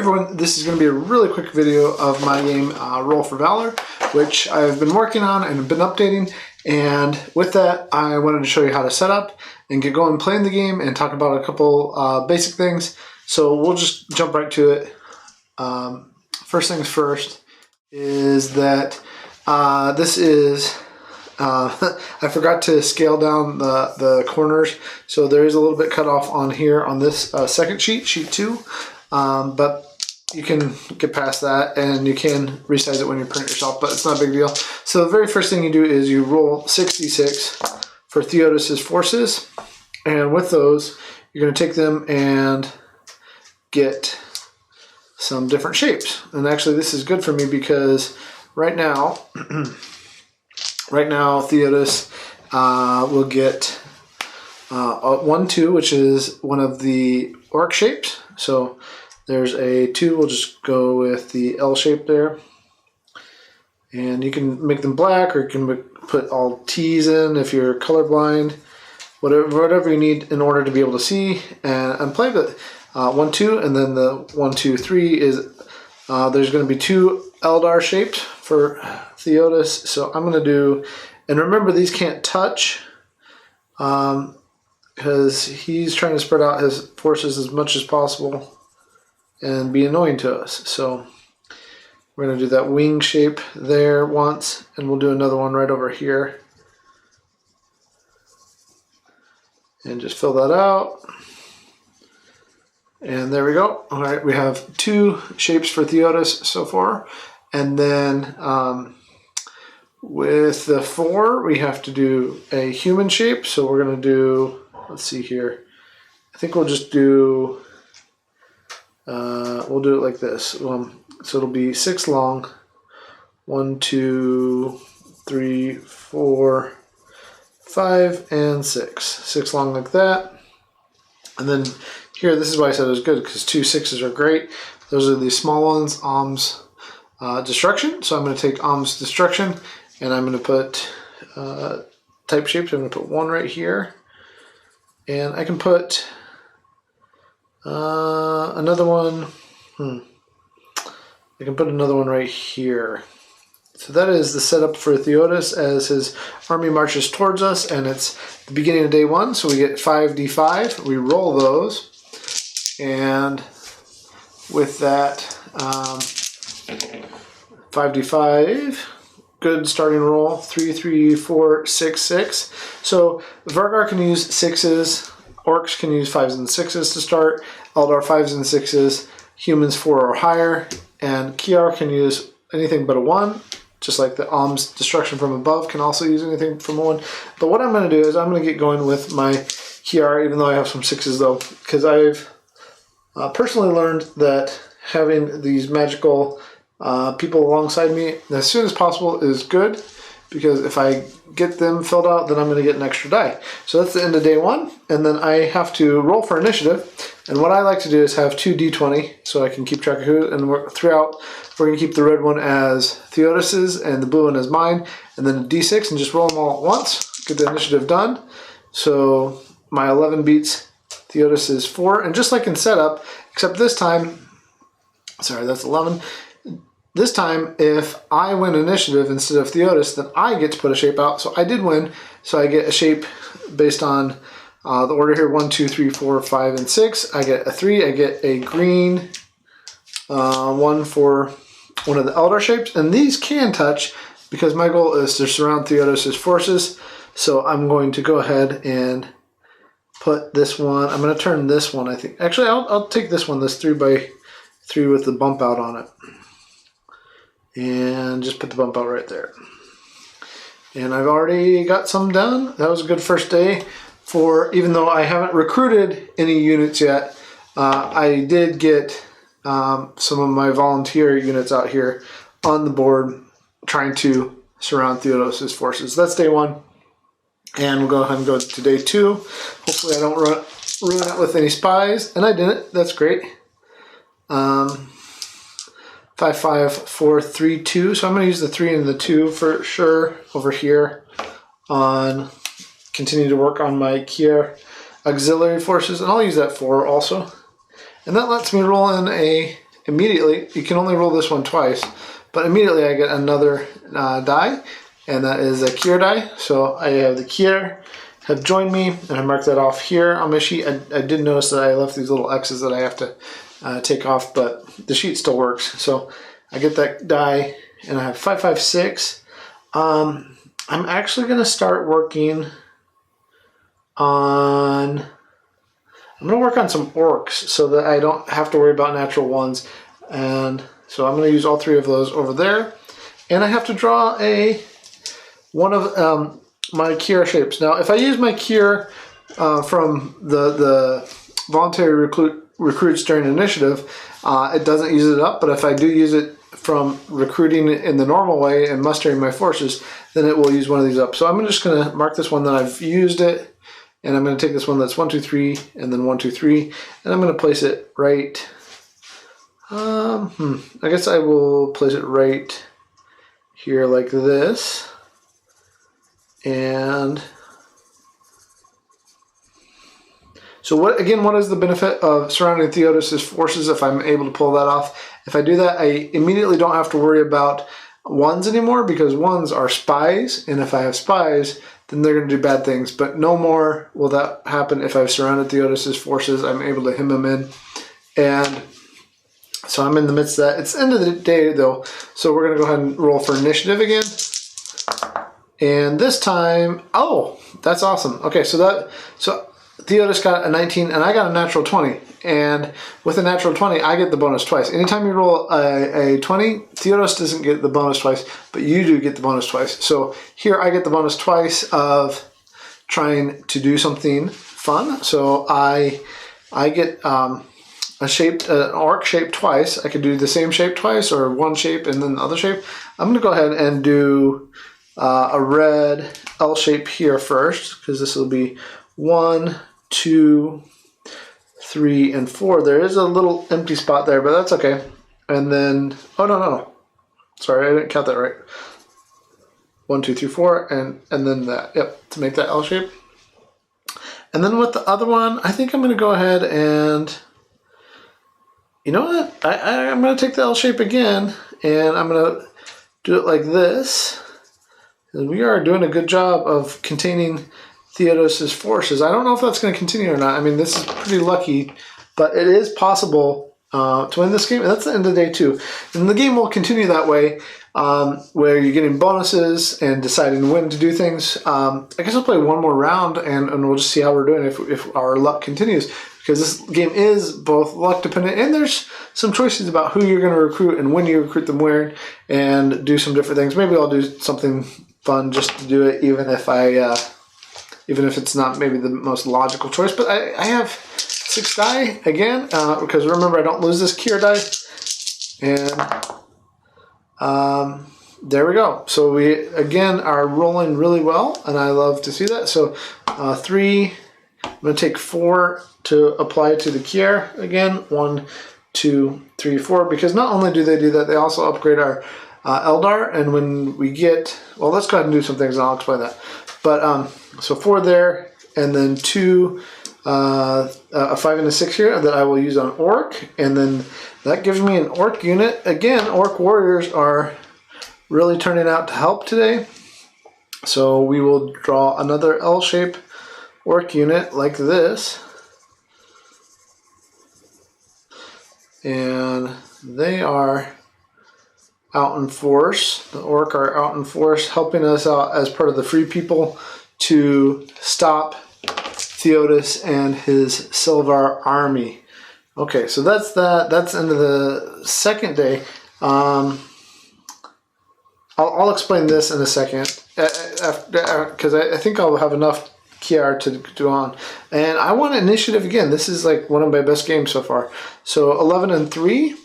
everyone, this is going to be a really quick video of my game Roll for Valor, which I've been working on and have been updating. And with that, I wanted to show you how to set up and get going playing the game and talk about a couple basic things. So we'll just jump right to it. First things first is that this is I forgot to scale down the corners, so there is a little bit cut off on here on this second sheet, sheet 2, but you can get past that and you can resize it when you print yourself, but it's not a big deal. So the very first thing you do is you roll 6d6 for Theodos's forces, and with those you're going to take them and get some different shapes. And actually this is good for me because right now Theodos will get a 1-2, which is one of the orc shapes. So there's a 2, we'll just go with the L shape there. And you can make them black, or you can put all T's in if you're colorblind. Whatever you need in order to be able to see and play. But 1-2, and then the 1-2-3 is there's going to be 2 Eldar shapes for Theodos. So I'm going to do, and remember these can't touch because he's trying to spread out his forces as much as possible and be annoying to us. So we're going to do that wing shape there once, and we'll do another one right over here. And just fill that out. And there we go. All right, we have 2 shapes for Theodos so far. And then with the 4, we have to do a human shape. So we're going to do, let's see here. I think we'll just do, we'll do it like this. So it'll be 6 long. 1, 2, 3, 4, 5, and 6. 6 long like that. And then here, this is why I said it was good, because 2 6s are great. Those are the small ones, Om's Destruction. So I'm going to take Om's Destruction, and I'm going to put type shapes. I'm going to put 1 right here. And I can put another one. I can put another one right here. So that is the setup for Theodos as his army marches towards us, and it's the beginning of day 1, so we get 5d5. We roll those, and with that 5d5, good starting roll, 3, 3, 4, 6, 6. So Vargar can use 6s, Orcs can use 5s and 6s to start, Eldar 5s and 6s, humans 4 or higher, and Kiar can use anything but a 1. Just like the Om's Destruction from above can also use anything from 1. But what I'm going to do is I'm going to get going with my Kiar, even though I have some 6s though, because I've personally learned that having these magical people alongside me as soon as possible is good, because if I get them filled out, then I'm going to get an extra die. So that's the end of day 1, and then I have to roll for initiative. And what I like to do is have 2 d20 so I can keep track of who, and throughout we're going to keep the red one as Theodos's and the blue one as mine, and then a d6 and just roll them all at once. Get the initiative done. So my 11 beats Theodos's 4, and just like in setup, except this time, sorry, that's 11. This time, if I win initiative instead of Theodos, then I get to put a shape out. So I did win, so I get a shape based on the order here, 1, 2, 3, 4, 5, and 6. I get a 3. I get a green 1 for one of the Eldar shapes. And these can touch because my goal is to surround Theodos's forces. So I'm going to go ahead and put this one. I'm going to turn this one, I think. Actually, I'll take this one, this 3x3 with the bump out on it. And just put the bump out right there. And I've already got some done. That was a good first day. Even though I haven't recruited any units yet, I did get some of my volunteer units out here on the board trying to surround Theodos's forces. That's day 1. And we'll go ahead and go to day 2. Hopefully I don't ruin it with any spies. And I didn't. That's great. 5, 5, 4, 3, 2. So I'm going to use the 3 and the 2 for sure over here on continue to work on my Kiar auxiliary forces. And I'll use that 4 also. And that lets me roll in a immediately, you can only roll this one twice, but immediately I get another die, and that is a Kier die. So I have the Kier have joined me, and I mark that off here on my sheet. I did notice that I left these little X's that I have to take off, but the sheet still works. So I get that die, and I have 5, 5, 6. I'm actually going to start working on... I'm going to work on some orcs so that I don't have to worry about natural ones. And so I'm going to use all 3 of those over there. And I have to draw one of my Kier shapes. Now, if I use my Kier from the voluntary recruits during initiative, it doesn't use it up. But if I do use it from recruiting in the normal way and mustering my forces, then it will use one of these up. So I'm just going to mark this one that I've used it. And I'm going to take this one that's 1, 2, 3, and then 1, 2, 3, and I'm going to place it right. I guess I will place it right here like this. And so what is the benefit of surrounding Theodos's forces if I'm able to pull that off? If I do that, I immediately don't have to worry about ones anymore, because ones are spies, and if I have spies, then they're going to do bad things. But no more will that happen if I've surrounded Theodos's forces. I'm able to hem them in. And so I'm in the midst of that. It's the end of the day, though, so we're going to go ahead and roll for initiative again. And this time, oh, that's awesome. Okay, so Theodos got a 19, and I got a natural 20. And with a natural 20, I get the bonus twice. Anytime you roll a 20, Theodos doesn't get the bonus twice, but you do get the bonus twice. So here I get the bonus twice of trying to do something fun. So I get an arc shape twice. I could do the same shape twice, or one shape and then the other shape. I'm going to go ahead and do a red L shape here first, because this will be 1, 2, 3, and 4. There is a little empty spot there, but that's okay. And then, oh no, sorry, I didn't count that right. 1, 2, 3, 4, and then that. Yep, to make that L shape. And then with the other one, I think I'm going to go ahead and, you know what? I'm going to take the L shape again, and I'm going to do it like this. And we are doing a good job of containing Theodos's forces. I don't know if that's going to continue or not. I mean, this is pretty lucky, but it is possible to win this game. And that's the end of day 2. And the game will continue that way, where you're getting bonuses and deciding when to do things. I guess I'll play one more round, and we'll just see how we're doing if our luck continues. Because this game is both luck dependent, and there's some choices about who you're going to recruit and when you recruit them where, and do some different things. Maybe I'll do something fun just to do it, even if it's not maybe the most logical choice. But I have 6 die again, because remember, I don't lose this Kier die. And there we go. So we, again, are rolling really well, and I love to see that. So 3, I'm going to take 4 to apply to the Kier again. 1, 2, 3, 4, because not only do they do that, they also upgrade our Eldar. And when we get, well, let's go ahead and do some things, and I'll explain that. But so 4 there, and then 2, a 5 and a 6 here that I will use on Orc, and then that gives me an Orc unit. Again, Orc warriors are really turning out to help today. So we will draw another L-shape Orc unit like this, and they are out in force. The Orc are out in force, helping us out as part of the Free People to stop Theodos and his Silvar army. Okay, so that's that. That's the end of the second day. I'll explain this in a second, because I think I'll have enough Kier to do on. And I want initiative again. This is like one of my best games so far. So 11 and 3.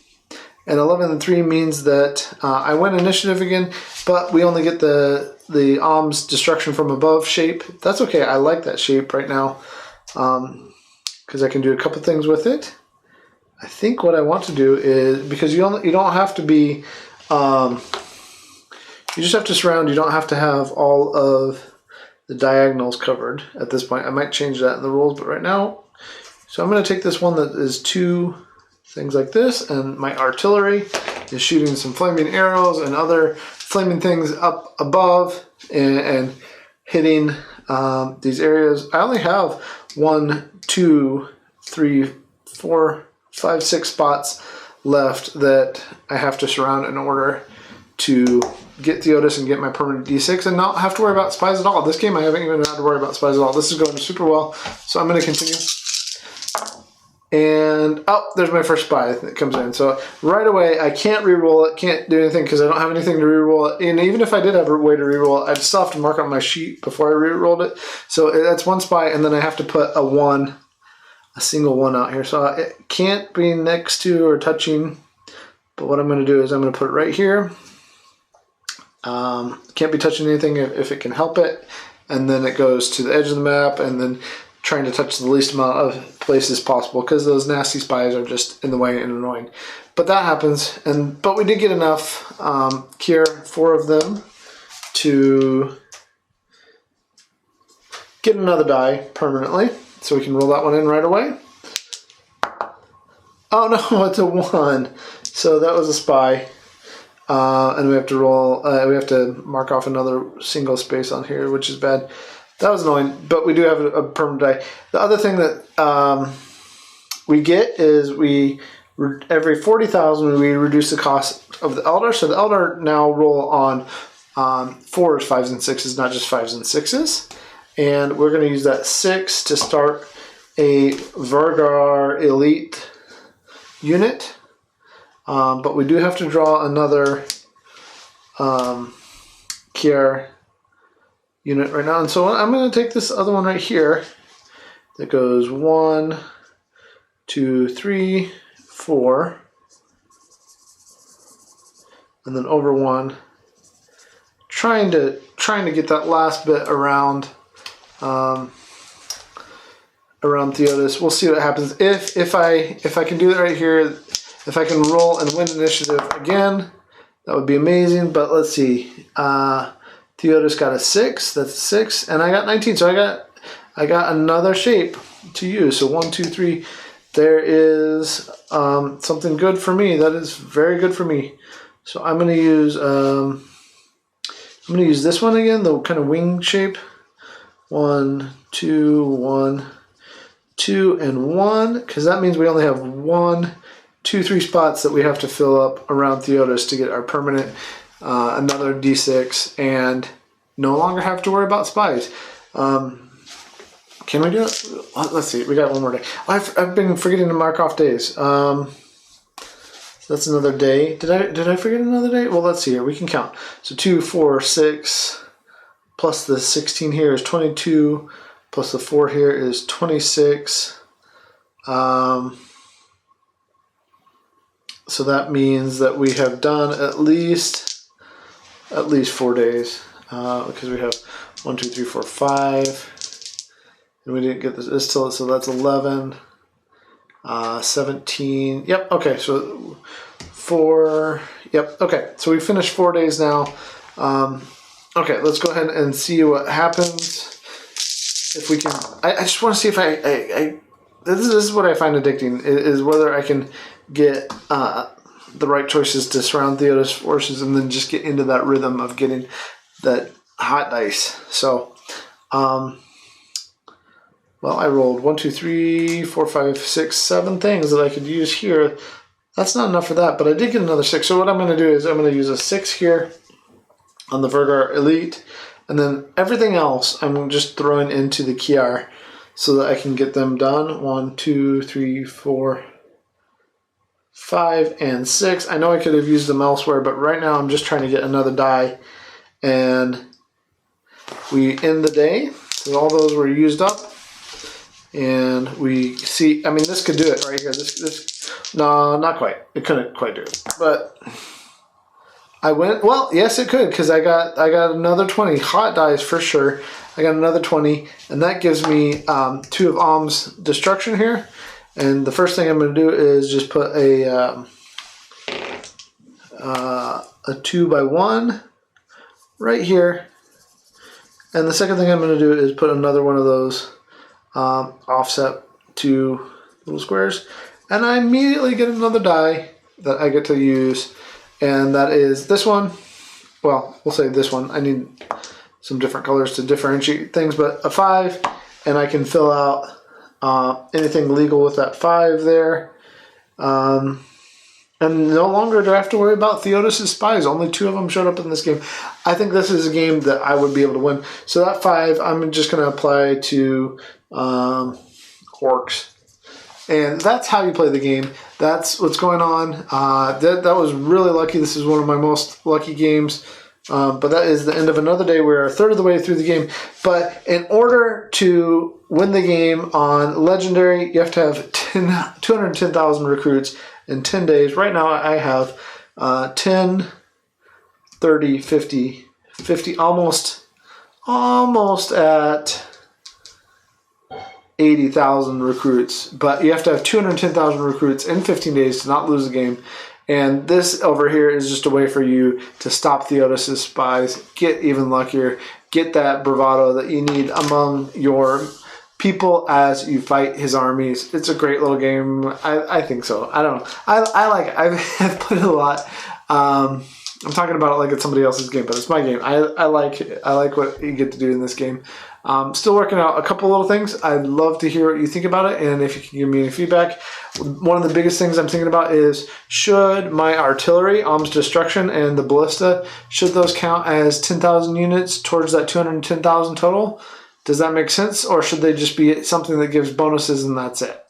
And 11 and 3 means that I win initiative again, but we only get the Alms Destruction from Above shape. That's okay. I like that shape right now, because I can do a couple things with it. I think what I want to do is, because you don't have to be, you just have to surround. You don't have to have all of the diagonals covered at this point. I might change that in the rules, but right now, so I'm going to take this one that is 2, things like this, and my artillery is shooting some flaming arrows and other flaming things up above and hitting these areas. I only have 1, 2, 3, 4, 5, 6 spots left that I have to surround in order to get Theodos and get my permanent D6 and not have to worry about spies at all. This game I haven't even had to worry about spies at all. This is going super well, so I'm going to continue. And, oh, there's my first spy that comes in. So right away, I can't re-roll it, can't do anything because I don't have anything to re-roll it. And even if I did have a way to re-roll it, I'd still have to mark on my sheet before I re-rolled it. So that's one spy, and then I have to put a single 1 out here. So it can't be next to or touching, but what I'm going to do is I'm going to put it right here. Can't be touching anything if it can help it. And then it goes to the edge of the map, and then trying to touch the least amount of places possible because those nasty spies are just in the way and annoying. But that happens, but we did get enough cure, 4 of them, to get another die permanently. So we can roll that one in right away. Oh no, it's a 1. So that was a spy. And we have to roll, we have to mark off another single space on here, which is bad. That was annoying, but we do have a permanent die. The other thing that we get is every 40,000 we reduce the cost of the Elder. So the Elder now roll on 4s, 5s, and 6s, not just 5s and 6s. And we're going to use that 6 to start a Vergar Elite unit. But we do have to draw another Kier unit right now. And so I'm going to take this other one right here that goes 1, 2, 3, 4, and then over 1, trying to get that last bit around Theodos. We'll see what happens if I can do that right here. If I can roll and win initiative again, that would be amazing. But let's see. Theodos got a 6. That's a 6, and I got 19. So I got another shape to use. So 1, 2, 3. There is something good for me. That is very good for me. So I'm going to use this one again, the kind of wing shape. 1, 2, 1, 2, and 1, because that means we only have 1, 2, 3 spots that we have to fill up around Theodos to get our permanent, another D6, and no longer have to worry about spies. Can we do it? Let's see. We got one more day. I've been forgetting to mark off days. That's another day. Did I forget another day? Well, let's see here. We can count. So 2, 4, 6, plus the 16 here is 22, plus the 4 here is 26. So that means that we have done at least 4 days, because we have 1, 2, 3, 4, 5, and we didn't get this till, so that's 11, 17. Yep. Okay. So 4. Yep. Okay. So we finished 4 days now. Okay. Let's go ahead and see what happens. If we can, I just want to see if this is what I find addicting, is whether I can get the right choices to surround Theodos forces and then just get into that rhythm of getting that hot dice. So, well, I rolled 1, 2, 3, 4, 5, 6, 7 things that I could use here. That's not enough for that, but I did get another 6. So what I'm going to do is I'm going to use a 6 here on the Vergar Elite, and then everything else I'm just throwing into the Kiar so that I can get them done. 1, 2, 3, 4, 5, and 6. I know I could have used them elsewhere, but right now I'm just trying to get another die, and we end the day. So all those were used up. And we see, I mean, this could do it right here. No, not quite. It couldn't quite do it. But well, yes, it could, because I got another 20 hot dice for sure. I got another 20, and that gives me 2 of Alm's destruction here. And the first thing I'm going to do is just put a 2x1 right here. And the second thing I'm going to do is put another one of those offset 2 little squares. and I immediately get another die that I get to use, and that is this one. Well, we'll say this one. I need some different colors to differentiate things, but a 5, and I can fill out anything legal with that 5 there. And no longer do I have to worry about Theodos's spies. Only 2 of them showed up in this game. I think this is a game that I would be able to win. So that 5, I'm just going to apply to orcs. And that's how you play the game. That's what's going on. That was really lucky. This is one of my most lucky games. But that is the end of another day. We're a third of the way through the game. But in order to win the game on Legendary, you have to have 210,000 recruits in 10 days. Right now I have 10, 30, 50, almost at 80,000 recruits. But you have to have 210,000 recruits in 15 days to not lose the game. And this over here is just a way for you to stop Theodos's spies, get even luckier, get that bravado that you need among your people as you fight his armies. It's a great little game. I think so. I don't know. I like it. I've played it a lot. I'm talking about it like it's somebody else's game, but it's my game. I like it. I like what you get to do in this game. Still working out a couple little things. I'd love to hear what you think about it, and if you can give me any feedback. One of the biggest things I'm thinking about is, should my artillery, Alm's Destruction, and the Ballista, should those count as 10,000 units towards that 210,000 total? Does that make sense? Or should they just be something that gives bonuses and that's it?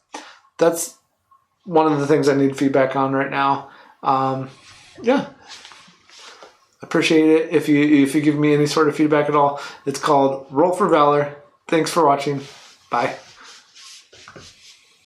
That's one of the things I need feedback on right now. Yeah. Appreciate it if you give me any sort of feedback at all. It's called Roll for Valor. Thanks for watching. Bye.